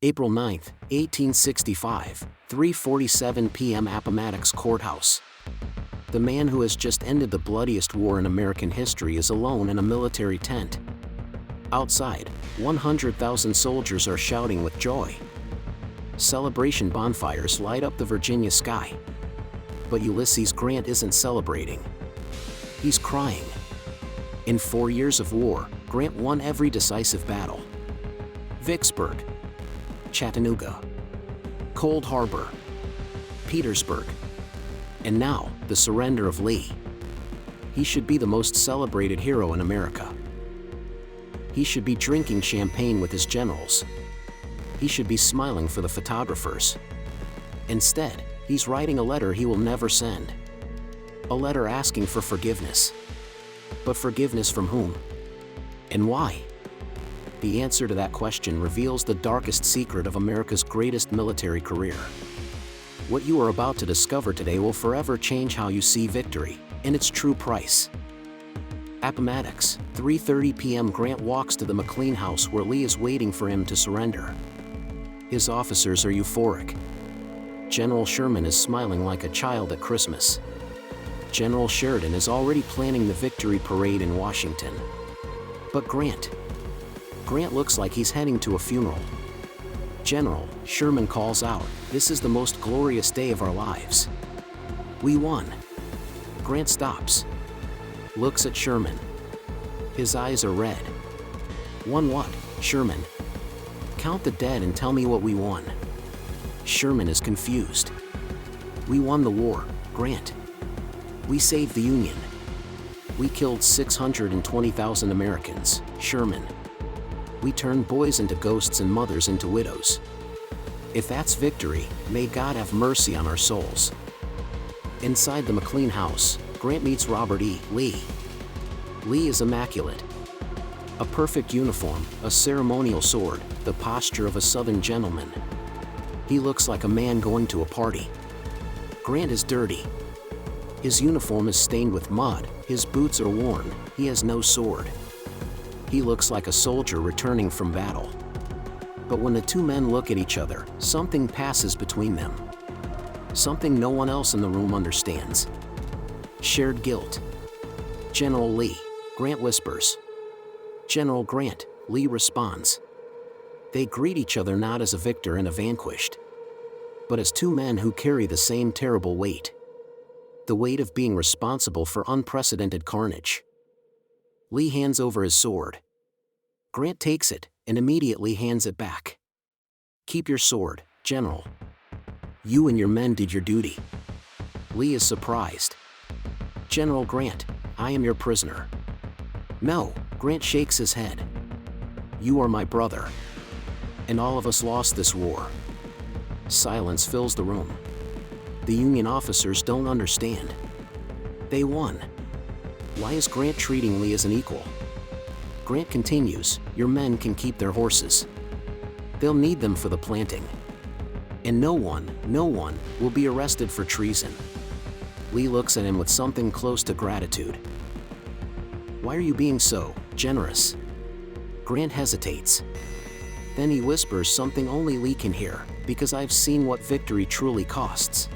April 9, 1865, 3:47 p.m. Appomattox Courthouse. The man who has just ended the bloodiest war in American history is alone in a military tent. Outside, 100,000 soldiers are shouting with joy. Celebration bonfires light up the Virginia sky. But Ulysses Grant isn't celebrating. He's crying. In 4 years of war, Grant won every decisive battle. Vicksburg, Chattanooga, Cold Harbor, Petersburg, and now, the surrender of Lee. He should be the most celebrated hero in America. He should be drinking champagne with his generals. He should be smiling for the photographers. Instead, he's writing a letter he will never send. A letter asking for forgiveness. But forgiveness from whom? And why? The answer to that question reveals the darkest secret of America's greatest military career. What you are about to discover today will forever change how you see victory and its true price. Appomattox, 3:30 p.m. Grant walks to the McLean house where Lee is waiting for him to surrender. His officers are euphoric. General Sherman is smiling like a child at Christmas. General Sheridan is already planning the victory parade in Washington. But Grant looks like he's heading to a funeral. General, Sherman calls out, "This is the most glorious day of our lives. We won." Grant stops. Looks at Sherman. His eyes are red. "Won what, Sherman? Count the dead and tell me what we won." Sherman is confused. "We won the war, Grant. We saved the Union. We killed 620,000 Americans, Sherman. We turned boys into ghosts and mothers into widows. If that's victory, may God have mercy on our souls." Inside the McLean house, Grant meets Robert E. Lee. Lee is immaculate. A perfect uniform, a ceremonial sword, the posture of a Southern gentleman. He looks like a man going to a party. Grant is dirty. His uniform is stained with mud, his boots are worn, he has no sword. He looks like a soldier returning from battle. But when the two men look at each other, something passes between them. Something no one else in the room understands. Shared guilt. "General Lee," Grant whispers. "General Grant," Lee responds. They greet each other not as a victor and a vanquished, but as two men who carry the same terrible weight. The weight of being responsible for unprecedented carnage. Lee hands over his sword. Grant takes it and immediately hands it back. "Keep your sword, General. You and your men did your duty." Lee is surprised. "General Grant, I am your prisoner." "No," Grant shakes his head. "You are my brother. And all of us lost this war." Silence fills the room. The Union officers don't understand. They won. Why is Grant treating Lee as an equal? Grant continues, "Your men can keep their horses. They'll need them for the planting. And no one will be arrested for treason." Lee looks at him with something close to gratitude. "Why are you being so generous?" Grant hesitates. Then he whispers something only Lee can hear, "Because I've seen what victory truly costs.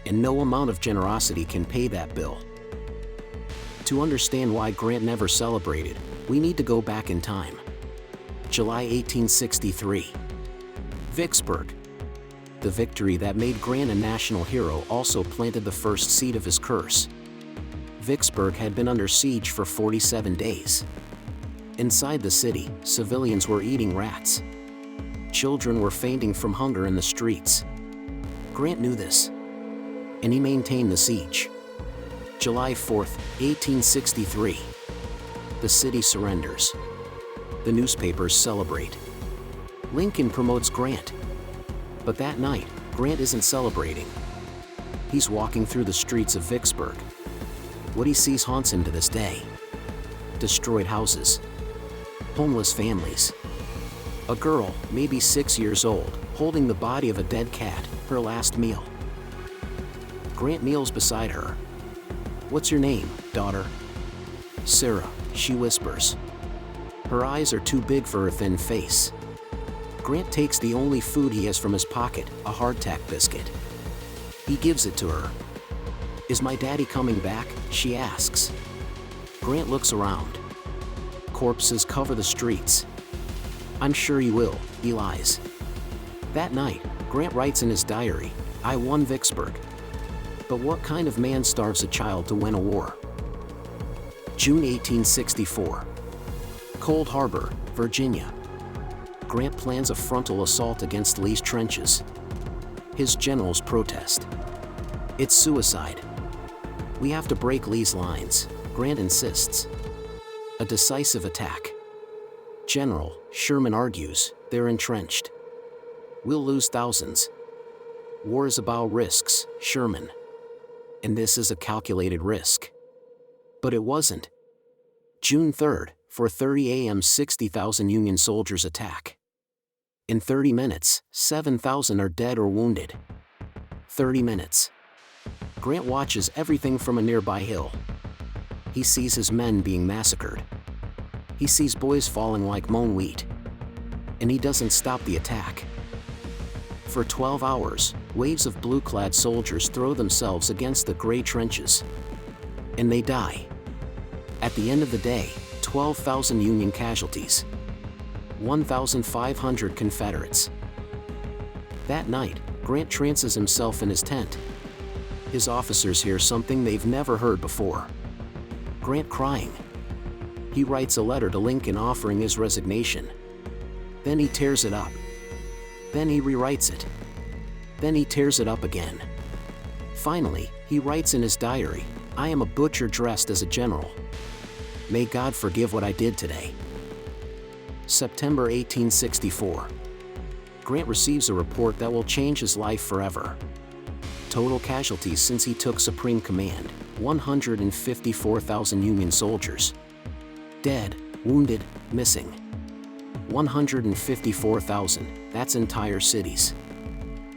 And no amount of generosity can pay that bill." To understand why Grant never celebrated, we need to go back in time. July 1863. Vicksburg. The victory that made Grant a national hero also planted the first seed of his curse. Vicksburg had been under siege for 47 days. Inside the city, civilians were eating rats. Children were fainting from hunger in the streets. Grant knew this, and he maintained the siege. July 4, 1863. The city surrenders. The newspapers celebrate. Lincoln promotes Grant. But that night, Grant isn't celebrating. He's walking through the streets of Vicksburg. What he sees haunts him to this day. Destroyed houses. Homeless families. A girl, maybe 6 years old, holding the body of a dead cat, her last meal. Grant kneels beside her. "What's your name, daughter?" "Sarah," she whispers. Her eyes are too big for her thin face. Grant takes the only food he has from his pocket, a hardtack biscuit. He gives it to her. "Is my daddy coming back?" she asks. Grant looks around. Corpses cover the streets. "I'm sure he will," he lies. That night, Grant writes in his diary, "I won Vicksburg." But what kind of man starves a child to win a war? June 1864. Cold Harbor, Virginia. Grant plans a frontal assault against Lee's trenches. His generals protest. "It's suicide. We have to break Lee's lines," Grant insists. A decisive attack. General Sherman argues, "They're entrenched. We'll lose thousands." War is about risks, Sherman. And this is a calculated risk. But it wasn't. June 3rd, 4:30 a.m. 60,000 Union soldiers attack. In 30 minutes, 7,000 are dead or wounded. 30 minutes. Grant watches everything from a nearby hill. He sees his men being massacred. He sees boys falling like mown wheat. And he doesn't stop the attack. For 12 hours, waves of blue-clad soldiers throw themselves against the gray trenches. And they die. At the end of the day, 12,000 Union casualties. 1,500 Confederates. That night, Grant trances himself in his tent. His officers hear something they've never heard before. Grant crying. He writes a letter to Lincoln offering his resignation. Then he tears it up. Then he rewrites it. Then he tears it up again. Finally, he writes in his diary, "I am a butcher dressed as a general. May God forgive what I did today." September 1864. Grant receives a report that will change his life forever. Total casualties since he took supreme command, 154,000 Union soldiers. Dead, wounded, missing. 154,000, that's entire cities.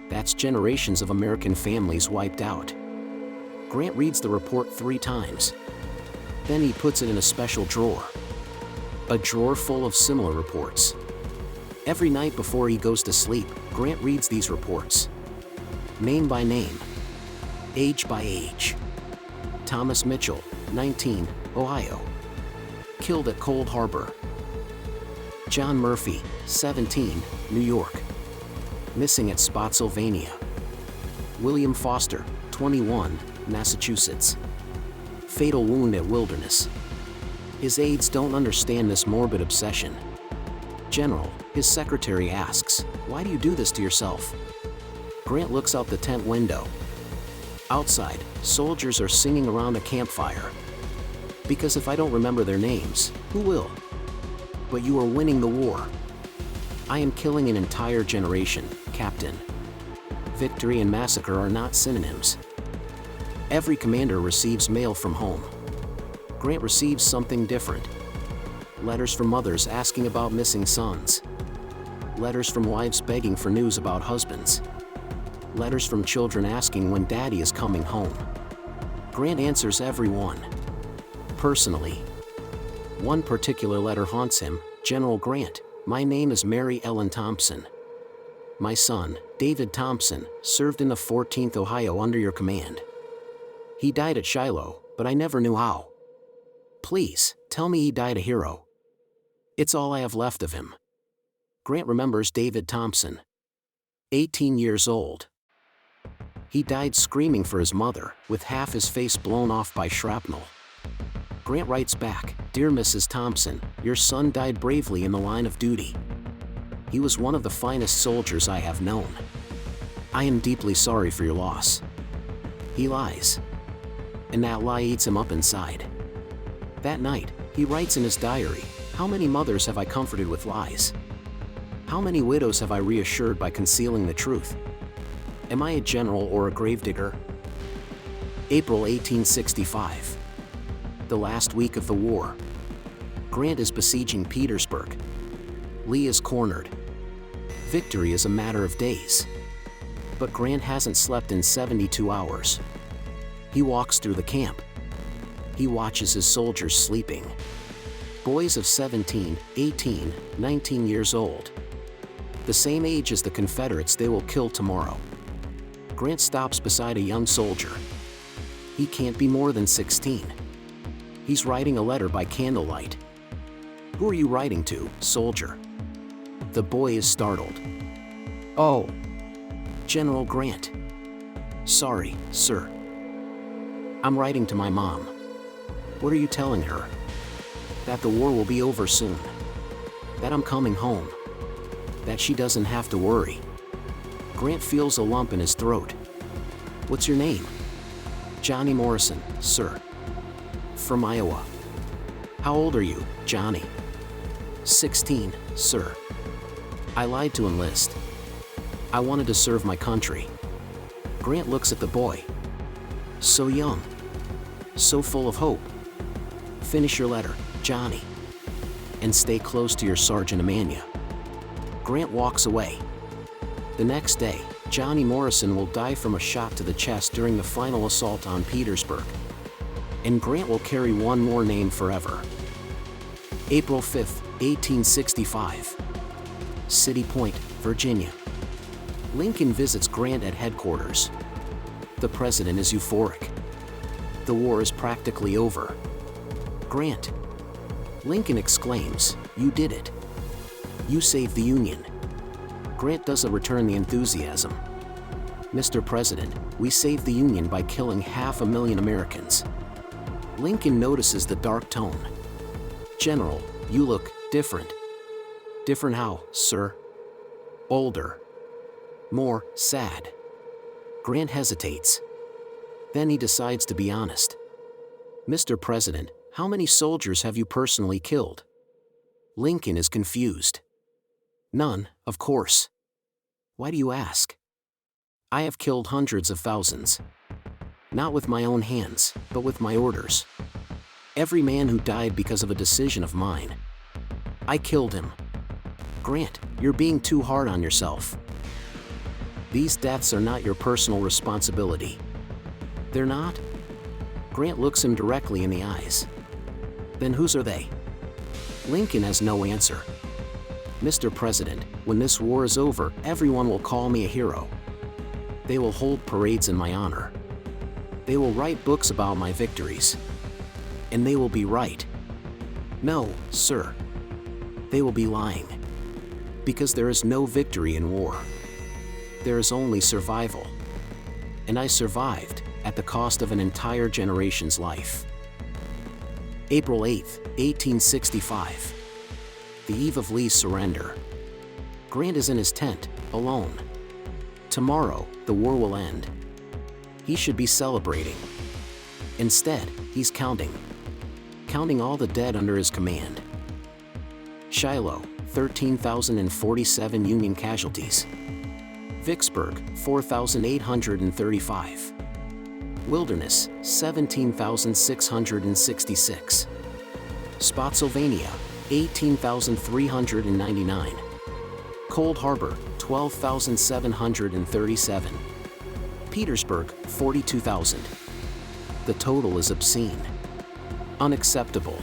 That's generations of American families wiped out. Grant reads the report 3 times. Then he puts it in a special drawer. A drawer full of similar reports. Every night before he goes to sleep, Grant reads these reports. Name by name. Age by age. Thomas Mitchell, 19, Ohio. Killed at Cold Harbor. John Murphy, 17, New York. Missing at Spotsylvania. William Foster, 21, Massachusetts. Fatal wound at Wilderness. His aides don't understand this morbid obsession. "General," his secretary asks, "why do you do this to yourself?" Grant looks out the tent window. Outside, soldiers are singing around a campfire. "Because if I don't remember their names, who will? But you are winning the war. I am killing an entire generation, Captain." Victory and massacre are not synonyms. Every commander receives mail from home. Grant receives something different. Letters from mothers asking about missing sons. Letters from wives begging for news about husbands. Letters from children asking when daddy is coming home. Grant answers every one. Personally. One particular letter haunts him. "General Grant, my name is Mary Ellen Thompson. My son, David Thompson, served in the 14th Ohio under your command. He died at Shiloh, but I never knew how. Please, tell me he died a hero. It's all I have left of him." Grant remembers David Thompson. 18 years old. He died screaming for his mother, with half his face blown off by shrapnel. Grant writes back, "Dear Mrs. Thompson, your son died bravely in the line of duty. He was one of the finest soldiers I have known. I am deeply sorry for your loss." He lies. And that lie eats him up inside. That night, he writes in his diary, "How many mothers have I comforted with lies? How many widows have I reassured by concealing the truth? Am I a general or a gravedigger?" April 1865. The last week of the war. Grant is besieging Petersburg. Lee is cornered. Victory is a matter of days. But Grant hasn't slept in 72 hours. He walks through the camp. He watches his soldiers sleeping. Boys of 17, 18, 19 years old. The same age as the Confederates they will kill tomorrow. Grant stops beside a young soldier. He can't be more than 16. He's writing a letter by candlelight. "Who are you writing to, soldier?" The boy is startled. "Oh, General Grant. Sorry, sir. I'm writing to my mom." "What are you telling her?" "That the war will be over soon. That I'm coming home. That she doesn't have to worry." Grant feels a lump in his throat. "What's your name?" "Johnny Morrison, sir. From Iowa." "How old are you, Johnny?" 16, sir. I lied to enlist. I wanted to serve my country." Grant looks at the boy. So young. So full of hope. "Finish your letter, Johnny. And stay close to your Sergeant Amania." Grant walks away. The next day, Johnny Morrison will die from a shot to the chest during the final assault on Petersburg. And Grant will carry one more name forever. April 5, 1865. City Point, Virginia. Lincoln visits Grant at headquarters. The president is euphoric. The war is practically over. "Grant," Lincoln exclaims, "you did it. You saved the Union." Grant doesn't return the enthusiasm. "Mr. President, we saved the Union by killing 500,000 Americans." Lincoln notices the dark tone. "General, you look different." "Different how, sir?" "Older. More sad." Grant hesitates. Then he decides to be honest. "Mr. President, how many soldiers have you personally killed?" Lincoln is confused. "None, of course." "Why do you ask?" "I have killed hundreds of thousands. Not with my own hands, but with my orders. Every man who died because of a decision of mine. I killed him." "Grant, you're being too hard on yourself. These deaths are not your personal responsibility." "They're not?" Grant looks him directly in the eyes. "Then whose are they?" Lincoln has no answer. "Mr. President, when this war is over, everyone will call me a hero. They will hold parades in my honor. They will write books about my victories. And they will be right. No, sir. They will be lying. Because there is no victory in war. There is only survival. And I survived, at the cost of an entire generation's life." April 8, 1865. The eve of Lee's surrender. Grant is in his tent, alone. Tomorrow, the war will end. He should be celebrating. Instead, he's counting all the dead under his command. Shiloh, 13,047 Union casualties. Vicksburg, 4,835. Wilderness, 17,666. Spotsylvania, 18,399. Cold Harbor, 12,737. Petersburg, 42,000. The total is obscene. Unacceptable.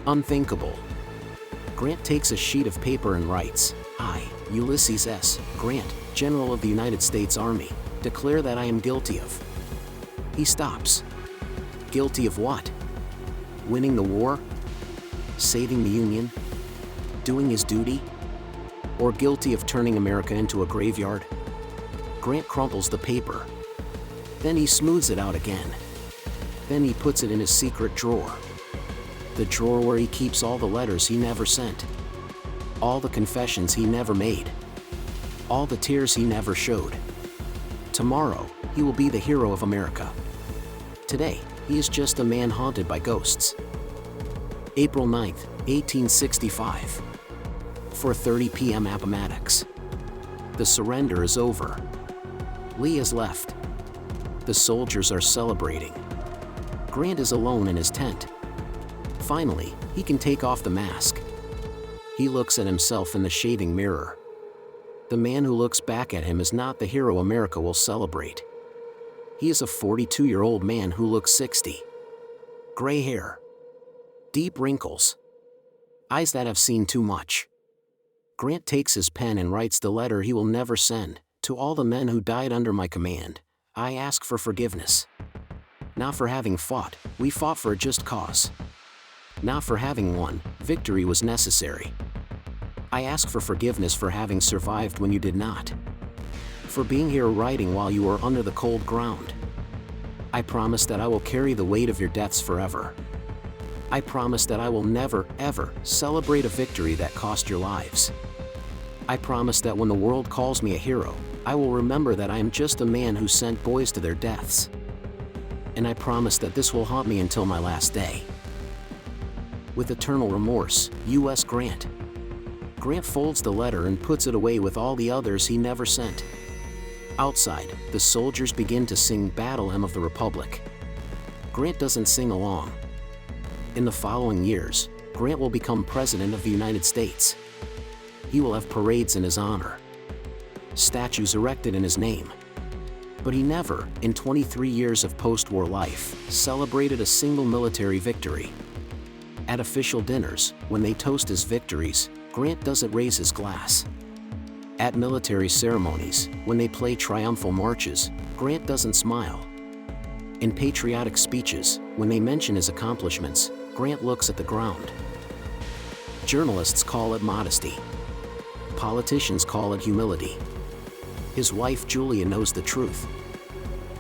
Unthinkable. Grant takes a sheet of paper and writes, "I, Ulysses S. Grant, General of the United States Army, declare that I am guilty of." He stops. Guilty of what? Winning the war? Saving the Union? Doing his duty? Or guilty of turning America into a graveyard? Grant crumples the paper. Then he smooths it out again. Then he puts it in his secret drawer. The drawer where he keeps all the letters he never sent. All the confessions he never made. All the tears he never showed. Tomorrow, he will be the hero of America. Today, he is just a man haunted by ghosts. April 9, 1865. 4:30 p.m. Appomattox. The surrender is over. Lee has left. The soldiers are celebrating. Grant is alone in his tent. Finally, he can take off the mask. He looks at himself in the shaving mirror. The man who looks back at him is not the hero America will celebrate. He is a 42-year-old man who looks 60. Gray hair. Deep wrinkles. Eyes that have seen too much. Grant takes his pen and writes the letter he will never send. To all the men who died under my command, I ask for forgiveness. Not for having fought, we fought for a just cause. Not for having won, victory was necessary. I ask for forgiveness for having survived when you did not. For being here writing while you were under the cold ground. I promise that I will carry the weight of your deaths forever. I promise that I will never, ever celebrate a victory that cost your lives. I promise that when the world calls me a hero, I will remember that I am just a man who sent boys to their deaths. And I promise that this will haunt me until my last day. With eternal remorse, U.S. Grant. Grant folds the letter and puts it away with all the others he never sent. Outside, the soldiers begin to sing Battle Hymn of the Republic. Grant doesn't sing along. In the following years, Grant will become President of the United States. He will have parades in his honor. Statues erected in his name. But he never, in 23 years of post-war life, celebrated a single military victory. At official dinners, when they toast his victories, Grant doesn't raise his glass. At military ceremonies, when they play triumphal marches, Grant doesn't smile. In patriotic speeches, when they mention his accomplishments, Grant looks at the ground. Journalists call it modesty. Politicians call it humility. His wife Julia knows the truth.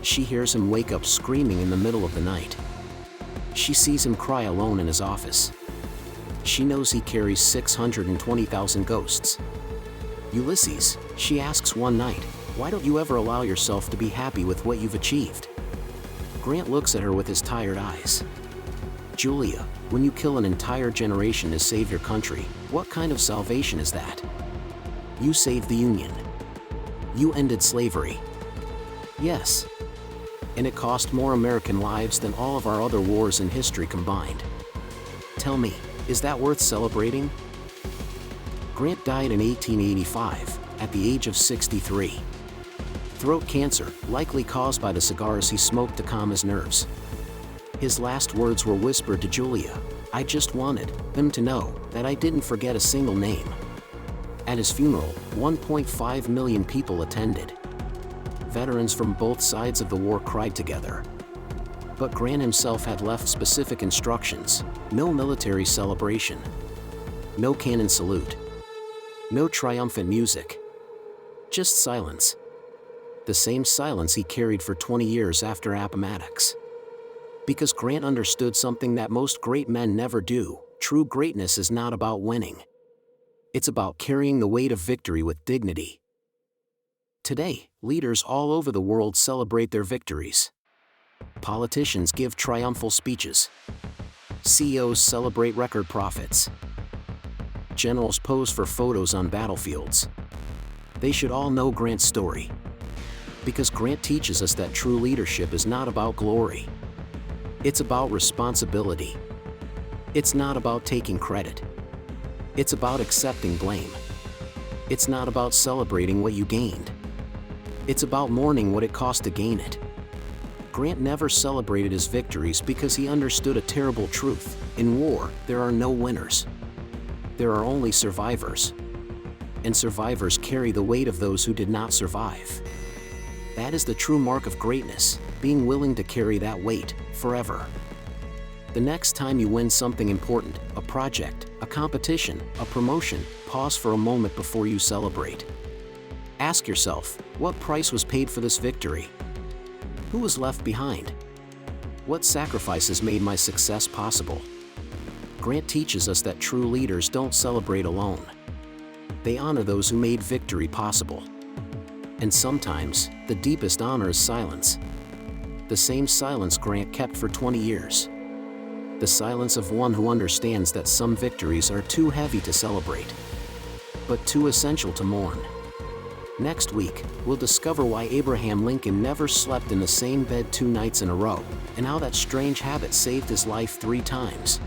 She hears him wake up screaming in the middle of the night. She sees him cry alone in his office. She knows he carries 620,000 ghosts. Ulysses, she asks one night, why don't you ever allow yourself to be happy with what you've achieved? Grant looks at her with his tired eyes. Julia, when you kill an entire generation to save your country, what kind of salvation is that? You saved the Union. You ended slavery. Yes. And it cost more American lives than all of our other wars in history combined. Tell me, is that worth celebrating? Grant died in 1885, at the age of 63. Throat cancer, likely caused by the cigars he smoked to calm his nerves. His last words were whispered to Julia, I just wanted them to know that I didn't forget a single name. At his funeral, 1.5 million people attended. Veterans from both sides of the war cried together. But Grant himself had left specific instructions: no military celebration, no cannon salute, no triumphant music. Just silence. The same silence he carried for 20 years after Appomattox. Because Grant understood something that most great men never do: true greatness is not about winning. It's about carrying the weight of victory with dignity. Today, leaders all over the world celebrate their victories. Politicians give triumphal speeches. CEOs celebrate record profits. Generals pose for photos on battlefields. They should all know Grant's story. Because Grant teaches us that true leadership is not about glory. It's about responsibility. It's not about taking credit. It's about accepting blame. It's not about celebrating what you gained. It's about mourning what it cost to gain it. Grant never celebrated his victories because he understood a terrible truth: in war, there are no winners. There are only survivors. And survivors carry the weight of those who did not survive. That is the true mark of greatness, being willing to carry that weight forever. The next time you win something important, a project, a competition, a promotion, pause for a moment before you celebrate. Ask yourself, what price was paid for this victory? Who was left behind? What sacrifices made my success possible? Grant teaches us that true leaders don't celebrate alone. They honor those who made victory possible. And sometimes, the deepest honor is silence. The same silence Grant kept for 20 years. The silence of one who understands that some victories are too heavy to celebrate, but too essential to mourn. Next week, we'll discover why Abraham Lincoln never slept in the same bed 2 nights in a row, and how that strange habit saved his life 3 times.